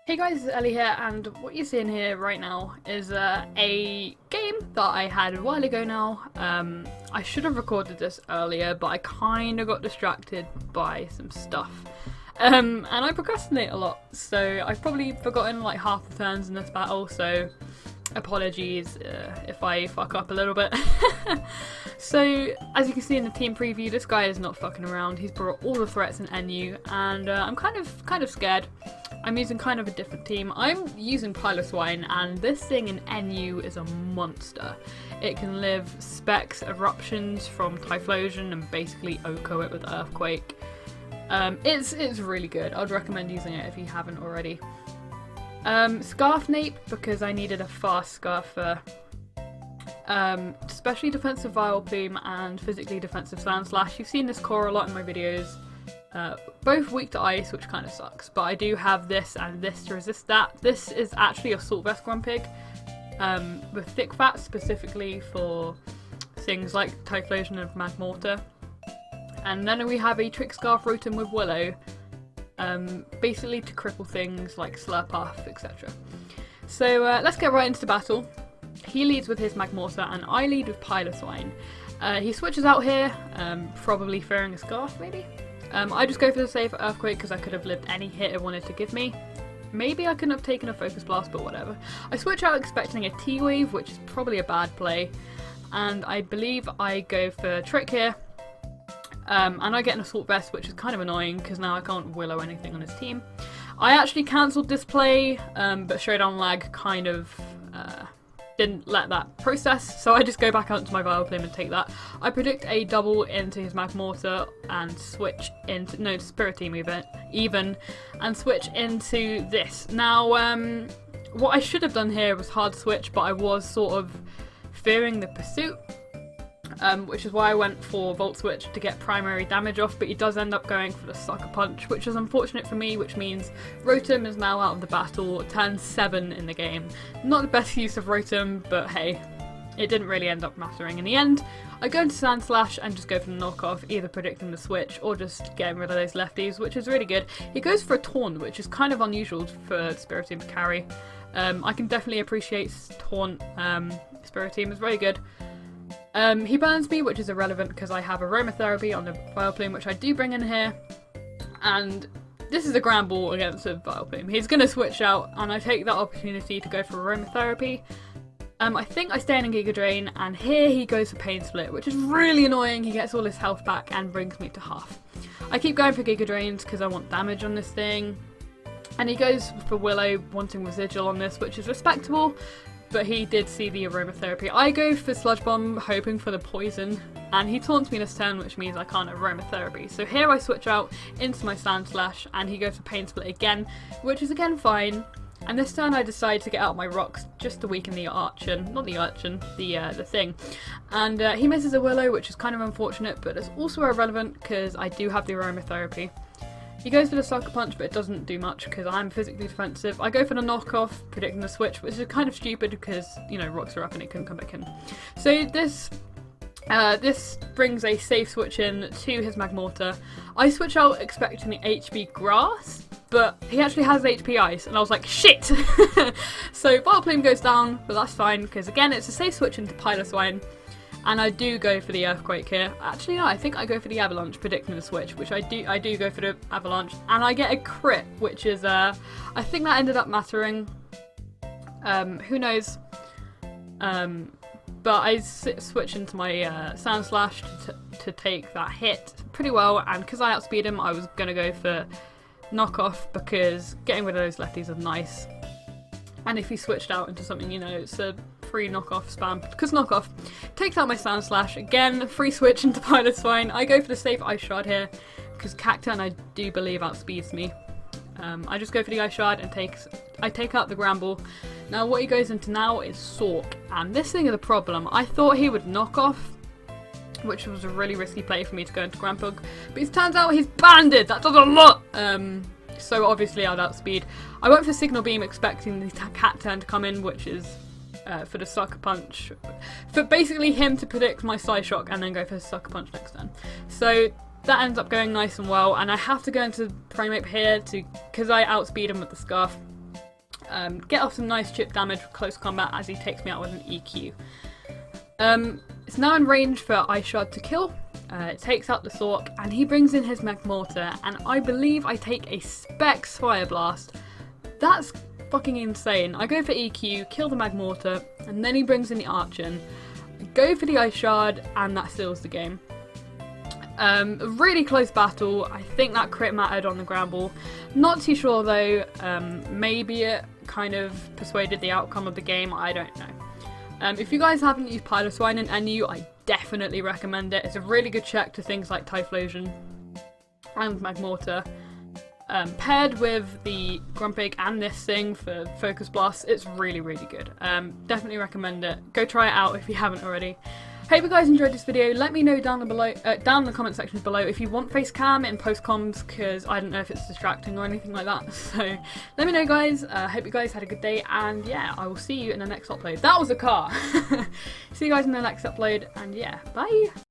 Hey guys, it's Ellie here, and what you're seeing here right now is a game that I had a while ago now. I should have recorded this earlier, but I kind of got distracted by some stuff. And I procrastinate a lot, so I've probably forgotten like half the turns in this battle, so apologies if I fuck up a little bit. So, as you can see in the team preview, this guy is not fucking around. He's brought all the threats in NU, and I'm kind of scared. I'm using kind of a different team. I'm using Piloswine, and this thing in NU is a monster. It can live Specs, Eruptions from Typhlosion, and basically OHKO it with Earthquake. It's really good. I'd recommend using it if you haven't already. Scarf Nape, because I needed a fast Scarf for especially defensive Vile Plume and physically defensive Sandslash. You've seen this core a lot in my videos. Both weak to ice, which kind of sucks, but I do have this and this to resist that. This is actually a Salt Vest Grumpig with thick fat, specifically for things like Typhlosion and Magmortar. And then we have a Trick Scarf Rotom with Willow, basically to cripple things like Slurpuff, etc. So let's get right into the battle. He leads with his Magmortar and I lead with Piloswine. He switches out here, probably fearing a Scarf maybe. I just go for the safe Earthquake because I could have lived any hit it wanted to give me. Maybe I couldn't have taken a Focus Blast, but whatever. I switch out expecting a T-Wave, which is probably a bad play. And I believe I go for Trick here. And I get an Assault Vest, which is kind of annoying because now I can't Willow anything on his team. I actually cancelled this play, but Showdown Lag kind of didn't let that process, so I just go back out to my Vile Plume and take that. I predict a double into his Magmortar and switch into, no, Spirit Team even, and switch into this. Now, what I should have done here was hard switch, but I was sort of fearing the pursuit. Which is why I went for Volt Switch to get primary damage off, but he does end up going for the Sucker Punch, which is unfortunate for me, which means Rotom is now out of the battle, turn 7 in the game. Not the best use of Rotom, but hey, it didn't really end up mattering in the end. I go into Sandslash and just go for the knockoff, either predicting the switch or just getting rid of those lefties, which is really good. He goes for a Taunt, which is kind of unusual for Spirit Team to carry. I can definitely appreciate Taunt. Spirit Team is very good. He burns me, which is irrelevant because I have Aromatherapy on the Vile Plume, which I do bring in here. And this is a Ground Ball against a Vile Plume. He's going to switch out, and I take that opportunity to go for Aromatherapy. I think I stay in Giga Drain, and here he goes for Pain Split, which is really annoying. He gets all his health back and brings me to half. I keep going for Giga Drains because I want damage on this thing. And he goes for Willow, wanting Residual on this, which is respectable. But he did see the Aromatherapy. I go for Sludge Bomb, hoping for the poison, and he taunts me this turn, which means I can't Aromatherapy. So here I switch out into my Sandslash, and he goes for Pain Split again, which is again fine. And this turn I decide to get out my rocks just to weaken the Archon, not the Archon, the thing. And he misses a Willow, which is kind of unfortunate, but it's also irrelevant because I do have the Aromatherapy. He goes for the Sucker Punch, but it doesn't do much because I'm physically defensive. I go for the knockoff, predicting the switch, which is kind of stupid because, you know, rocks are up and it couldn't come back in. So this brings a safe switch in to his Magmortar. I switch out expecting the HP Grass, but he actually has HP Ice, and I was like, shit! So Vile Plume goes down, but that's fine because, again, it's a safe switch into Piloswine. And I do go for the Earthquake here. Actually, no, I think I go for the Avalanche, predicting the switch, which I do go for the Avalanche. And I get a crit, which is, I think that ended up mattering. Who knows? But I switch into my Sandslash to take that hit pretty well. And because I outspeed him, I was going to go for knockoff because getting rid of those lefties is nice. And if he switched out into something, you know, it's a free knockoff spam, because knockoff takes out my Sandslash. Again, free switch into Piloswine. I go for the safe Ice Shard here because Cacturne, I do believe, outspeeds me. I just go for the Ice Shard and I take out the Ground Ball. Now what he goes into now is Sork, and this thing is a problem. I thought he would knock off, which was a really risky play for me to go into Ground Bug, but it turns out he's banded. That does a lot. So obviously I'd outspeed. I went for Signal Beam expecting the Cacturne to come in, which is for the Sucker Punch, for basically him to predict my Psyshock and then go for the Sucker Punch next turn. So that ends up going nice and well, and I have to go into Primeape here because I outspeed him with the Scarf. Get off some nice chip damage for close combat as he takes me out with an EQ. It's now in range for Ice Shard to kill. It takes out the Thork, and he brings in his Magmortar, and I believe I take a Specs Fire Blast. That's fucking insane. I go for EQ, kill the Magmortar, and then he brings in the Archon. Go for the Ice Shard, and that seals the game. A really close battle. I think that crit mattered on the ground ball. Not too sure though. Maybe it kind of persuaded the outcome of the game. I don't know. If you guys haven't used Piloswine in NU, I definitely recommend it. It's a really good check to things like Typhlosion and Magmortar. Paired with the Grumpig and this thing for Focus Blast, it's really, really good. Definitely recommend it. Go try it out if you haven't already. Hope you guys enjoyed this video. Let me know down in the comment sections below if you want face cam in post-comms, because I don't know if it's distracting or anything like that. So let me know, guys. Hope you guys had a good day, and yeah, I will see you in the next upload. That was a car. See you guys in the next upload, and yeah, bye.